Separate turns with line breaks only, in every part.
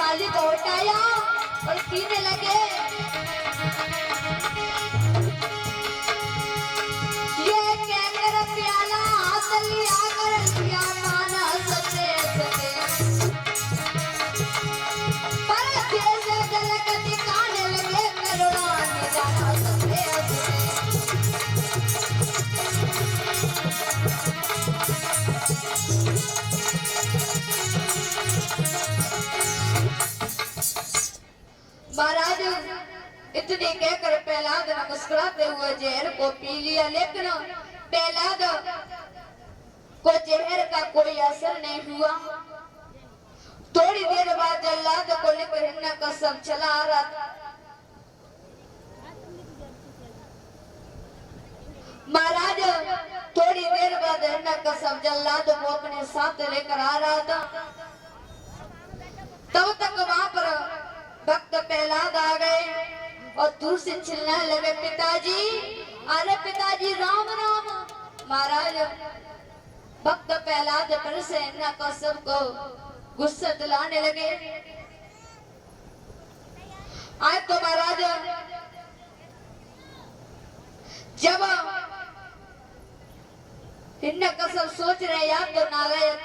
मालिक को उठाया और पीने लगे। ये कहकर प्याला हाथ लिया कर लिया माना सते सते, पर जैसे झलक दिखाने लगे करुणा निजाना सते सते। महाराज इतने कहकर प्रहलाद ने मुस्कुराते हुए जहर को पी लिया, लेकिन प्रहलाद को जहर का कोई असर नहीं हुआ। थोड़ी देर बाद जल्लाद को लेकर हिरण्यकश्यप चला आ रहा था। महाराज थोड़ी देर बाद हिरण्यकश्यप जल्लाद को अपने साथ लेकर आ रहा था। तब तक वहां पर भक्त प्रहलाद आ गए और दूर से चिल्लाने लगे, पिताजी, अरे पिताजी राम राम। महाराज भक्त प्रहलाद पर से हिरण्यकश्यप को गुस्सा दिलाने लगे। आज तो महाराज जब हिरण्यकश्यप सोच रहे या तो नारायण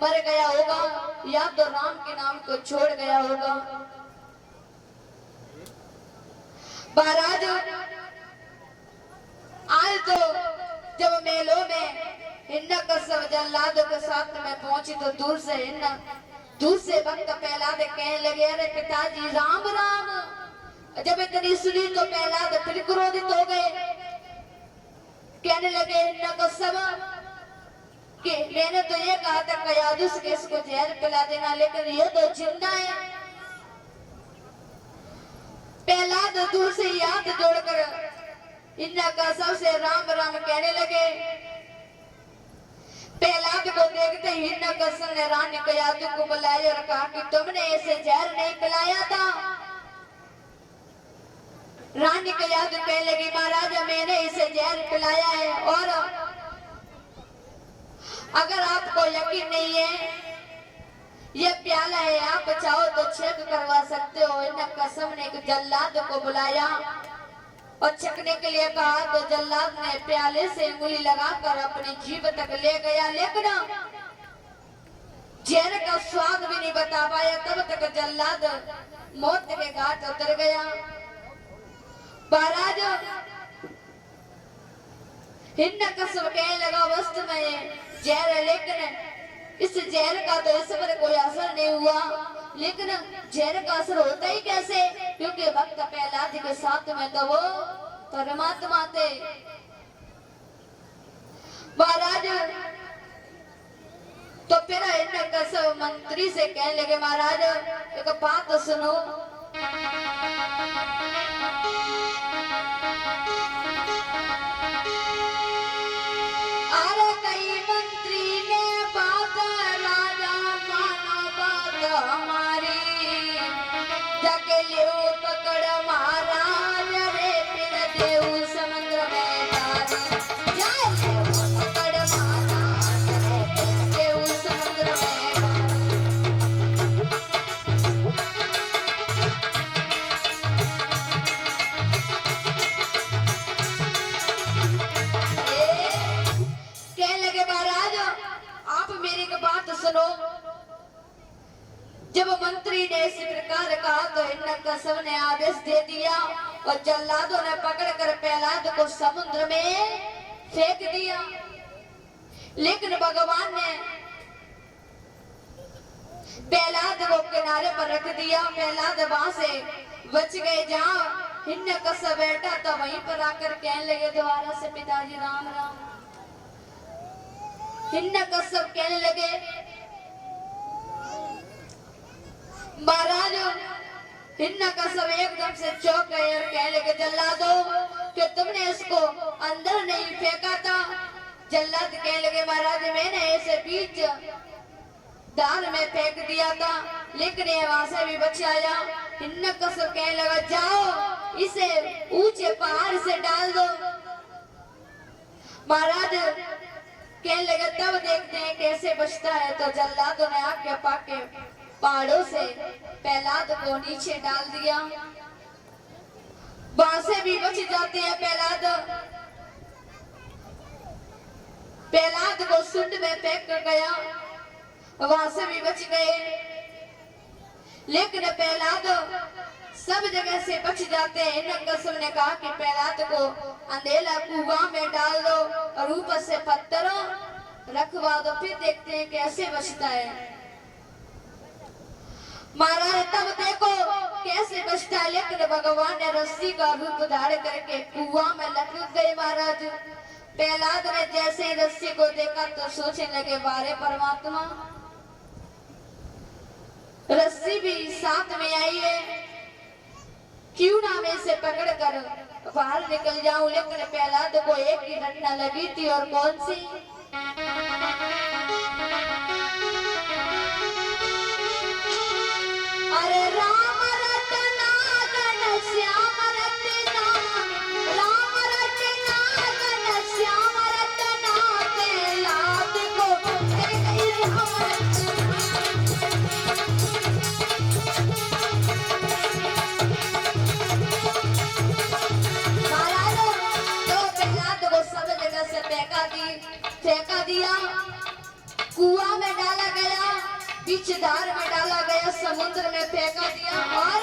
मर गया होगा या तो राम के नाम को छोड़ गया होगा। महाराज आज तो जब मेलों में हिरण्यकश्यप जल्लाद के साथ में पहुंची तो दूर से भक्त प्रहलाद कहने लगे, अरे पिताजी राम राम। जब इतनी सुनी तो प्रहलाद फिर क्रोधित हो गए। कहने लगे हिरण्यकश्यप कि मैंने तो ये कहा था कयादुस के इसको जहर पिला देना, लेकिन ये तो जिंदा है। प्रहलाद दूर से हाथ जोड़कर हिरण्यकश्यप से राम राम कहने लगे। प्रहलाद को देखते ही हिरण्यकश्यप ने रानी कयादु को बुलाया और कहा कि तुमने ऐसे जहर नहीं पिलाया था। रानी कयादु कहने लगी, महाराज मैंने इसे जहर पिलाया है, और अगर आपको यकीन नहीं है ये प्याला है, आप चाहो तो चेक करवा सकते हो। हिरण्यकश्यप ने एक जल्लाद को बुलाया और चखने के लिए कहा तो जल्लाद ने प्याले से उंगली लगाकर अपनी जीभ तक ले गया, लेकिन जहर का स्वाद भी नहीं बता पाया। तब तक जल्लाद मौत के घाट उतर गया। महाराज हिरण्यकश्यप कहने लगा, वस्तु में जहर है, लेकिन इस जहर का तो इस पर कोई असर नहीं हुआ। लेकिन जहर का असर होता ही कैसे, क्योंकि भक्त प्रहलाद के साथ में तो वो परमात्मा थे। महाराज तो फिर हिरण्यकश्यप मंत्री से कहने लगे, महाराज एक बात सुनो। अरे कई मंत्री ने बात राजा माना बात हमारी, जाके ले पकड़ महाराज रे फिर देव समुद्र में तारी। जाए पकड़ महाराज रे फिर देव समुद्र में सुनो। जब मंत्री ने इस प्रकार कहा तो हिरण्यकश्यप ने आदेश दे दिया और जल्लादों ने पकड़कर प्रहलाद को समुद्र में फेंक दिया। लेकिन भगवान ने प्रहलाद को किनारे पर रख दिया। प्रहलाद वहां से बच गए। जहां हिरण्यकश्यप बैठा था वहीं पर आकर कहने लगे दोबारा से, पिताजी राम राम। हिरण्यकश्यप कहने लगे, महाराज हिरण्यकश्यप एकदम से चौंक गए और कहने लगे, जल्लादो कि तुमने इसको अंदर नहीं फेंका था। जल्लाद कहने लगे, महाराज मैंने ऐसे बीच दान में फेंक दिया था, लेकिन ये वहां से भी बच आया। हिरण्यकश्यप कहने लगा, जाओ इसे ऊंचे पहाड़ से डाल दो। महाराज कहने लगे, तब देखते हैं कैसे बचता है। तो जल्लादों ने आके पाके पहाड़ों से प्रहलाद को नीचे डाल दिया। वहां से भी बच जाते हैं प्रहलाद। प्रहलाद को सुंड में फेंक कर गया, वहां से भी बच गए। लेकिन प्रहलाद सब जगह से बच जाते हैं। हिरण्यकश्यप ने कहा कि प्रहलाद को अंधेला कुआं में डाल दो और ऊपर से पत्थर रखवा दो, फिर देखते हैं कैसे बचता है। महाराज तब देखो कैसे बचता है। लेकिन भगवान ने रस्सी का रूप धारण करके कुआं में लटक गए। महाराज प्रहलाद ने जैसे ही रस्सी को देखा तो सोचने लगे, बारे परमात्मा रस्सी भी साथ में आई है, क्यों ना मैं इसे पकड़ कर बाहर निकल जाऊं। लेकिन प्रहलाद को एक ही घटना लगी थी, और कौन सी? अरे राम रतना घन श्याम रतना, राम रतना घन श्याम रतना, प्रहलाद को फेंका दिया, कुआं में डाला गया, बीच धार में डाला गया, समुद्र में फेंका दिया। और